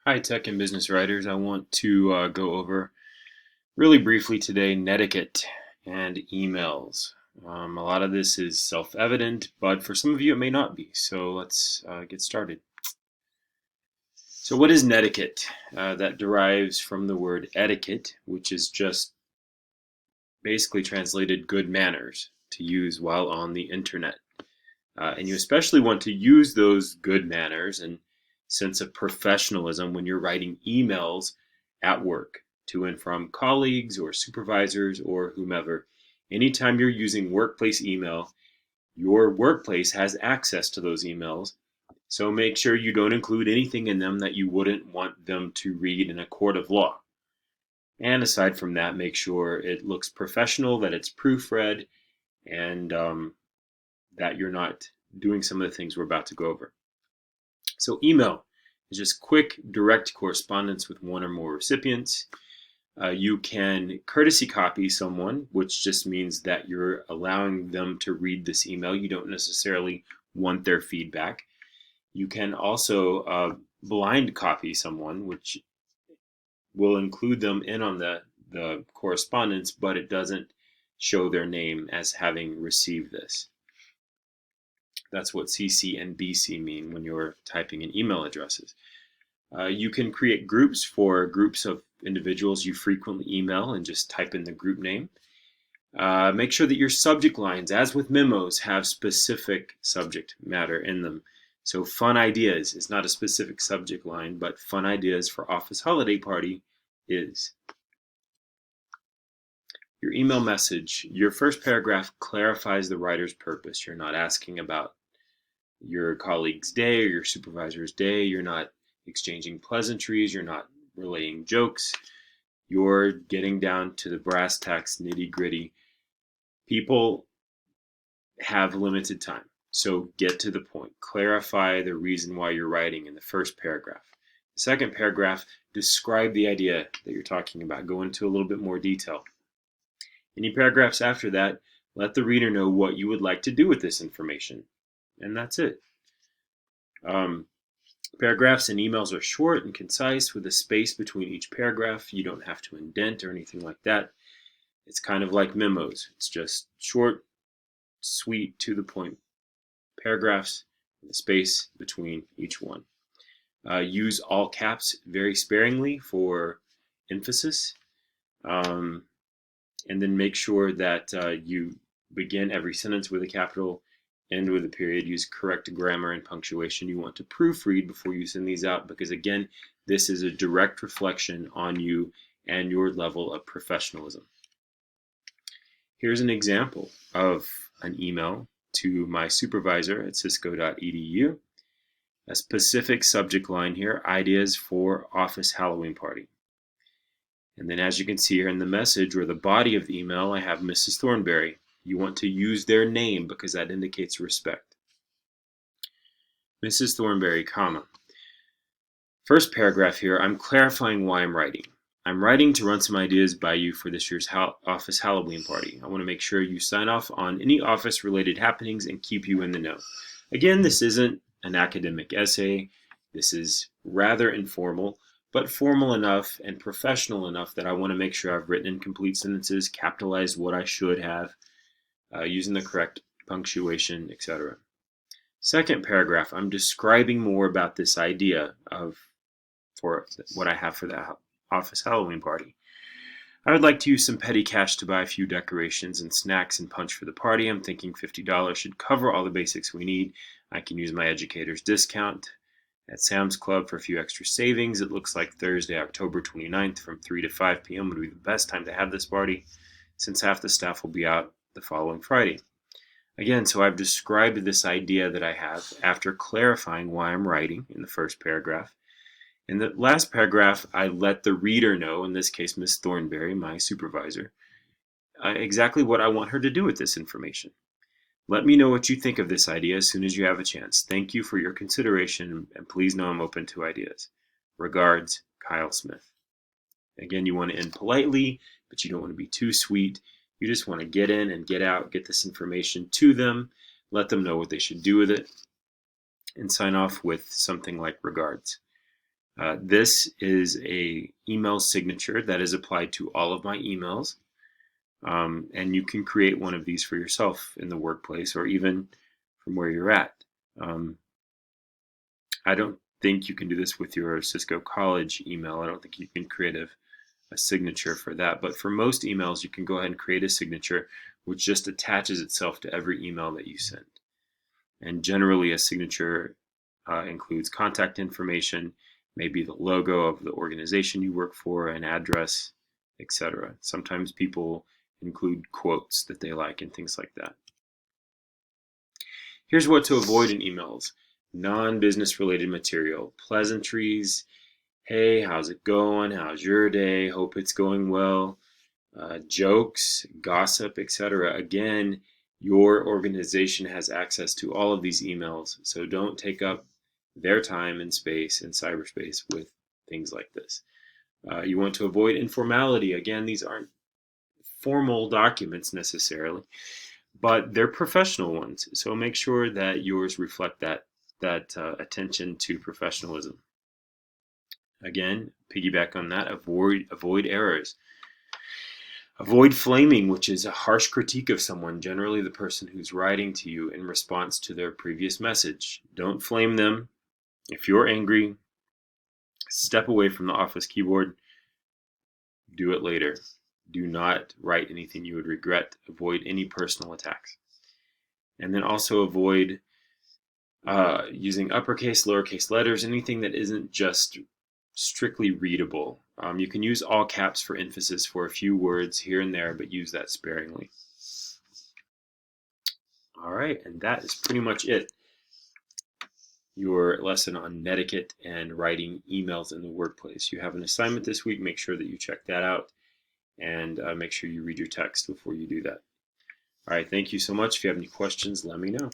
Hi, tech and business writers. I want to go over really briefly today Netiquette and emails. A lot of this is self-evident, but for some of you it may not be. So let's get started. So, what is Netiquette? That derives from the word etiquette, which is just basically translated good manners to use while on the internet. And you especially want to use those good manners and sense of professionalism when you're writing emails at work to and from colleagues or supervisors or whomever. Anytime you're using workplace email, your workplace has access to those emails. So make sure you don't include anything in them that you wouldn't want them to read in a court of law. And aside from that, make sure it looks professional, that it's proofread, and that you're not doing some of the things we're about to go over. So email is just quick, direct correspondence with one or more recipients. You can courtesy copy someone, which just means that you're allowing them to read this email. You don't necessarily want their feedback. You can also blind copy someone, which will include them in on the correspondence, but it doesn't show their name as having received this. That's what CC and BC mean when you're typing in email addresses. You can create groups for groups of individuals you frequently email and just type in the group name. Make sure that your subject lines, as with memos, have specific subject matter in them. So fun ideas is not a specific subject line, but fun ideas for office holiday party is. Your email message, your first paragraph clarifies the writer's purpose. You're not asking about your colleague's day or your supervisor's day. You're not exchanging pleasantries. You're not relaying jokes. You're getting down to the brass tacks, nitty gritty. People have limited time, so get to the point. Clarify the reason why you're writing in the first paragraph. The second paragraph, describe the idea that you're talking about. Go into a little bit more detail. Any paragraphs after that, let the reader know what you would like to do with this information. And that's it. Paragraphs and emails are short and concise with a space between each paragraph. You don't have to indent or anything like that. It's kind of like memos. It's just short, sweet, to the point paragraphs with a space between each one. Use all caps very sparingly for emphasis. And then make sure that you begin every sentence with a capital, end with a period. Use correct grammar and punctuation. You want to proofread before you send these out because, again, this is a direct reflection on you and your level of professionalism. Here's an example of an email to my supervisor at cisco.edu. A specific subject line here, ideas for office Halloween party. And then as you can see here in the message or the body of the email, I have Mrs. Thornberry. You want to use their name because that indicates respect. Mrs. Thornberry, comma. First paragraph here, I'm clarifying why I'm writing. I'm writing to run some ideas by you for this year's office Halloween party. I want to make sure you sign off on any office-related happenings and keep you in the know. Again, this isn't an academic essay. This is rather informal, but formal enough and professional enough that I want to make sure I've written in complete sentences, capitalized what I should have, using the correct punctuation, etc. Second paragraph, I'm describing more about this idea for what I have for the office Halloween party. I would like to use some petty cash to buy a few decorations and snacks and punch for the party. I'm thinking $50 should cover all the basics we need. I can use my educator's discount at Sam's Club for a few extra savings. It looks like Thursday, October 29th from 3 to 5 p.m. would be the best time to have this party since half the staff will be out the following Friday. Again, so I've described this idea that I have after clarifying why I'm writing in the first paragraph. In the last paragraph, I let the reader know, in this case Miss Thornberry, my supervisor, exactly what I want her to do with this information. Let me know what you think of this idea as soon as you have a chance. Thank you for your consideration, and please know I'm open to ideas. Regards, Kyle Smith. Again, you want to end politely, but you don't want to be too sweet. You just want to get in and get out, get this information to them, let them know what they should do with it, and sign off with something like regards. This is a email signature that is applied to all of my emails. And you can create one of these for yourself in the workplace or even from where you're at. I don't think you can do this with your Cisco College email. I don't think you can create a signature for that. But for most emails, you can go ahead and create a signature which just attaches itself to every email that you send. And generally, a signature includes contact information, maybe the logo of the organization you work for, an address, etc. Sometimes people include quotes that they like and things like that. Here's what to avoid in emails: non-business related material, pleasantries, hey, how's it going? How's your day? Hope it's going well. Jokes, gossip, etc. Again, your organization has access to all of these emails, so don't take up their time and space in cyberspace with things like this. You want to avoid informality. Again, these aren't formal documents necessarily, but they're professional ones. So make sure that yours reflect that attention to professionalism. Again, piggyback on that. Avoid errors. Avoid flaming, which is a harsh critique of someone, generally the person who's writing to you in response to their previous message. Don't flame them. If you're angry, step away from the office keyboard. Do it later. Do not write anything you would regret. Avoid any personal attacks. And then also avoid using uppercase, lowercase letters, anything that isn't just strictly readable. You can use all caps for emphasis for a few words here and there, but use that sparingly. All right, and that is pretty much it. Your lesson on netiquette and writing emails in the workplace. You have an assignment this week. Make sure that you check that out, and make sure you read your text before you do that. All right, thank you so much. If you have any questions, let me know.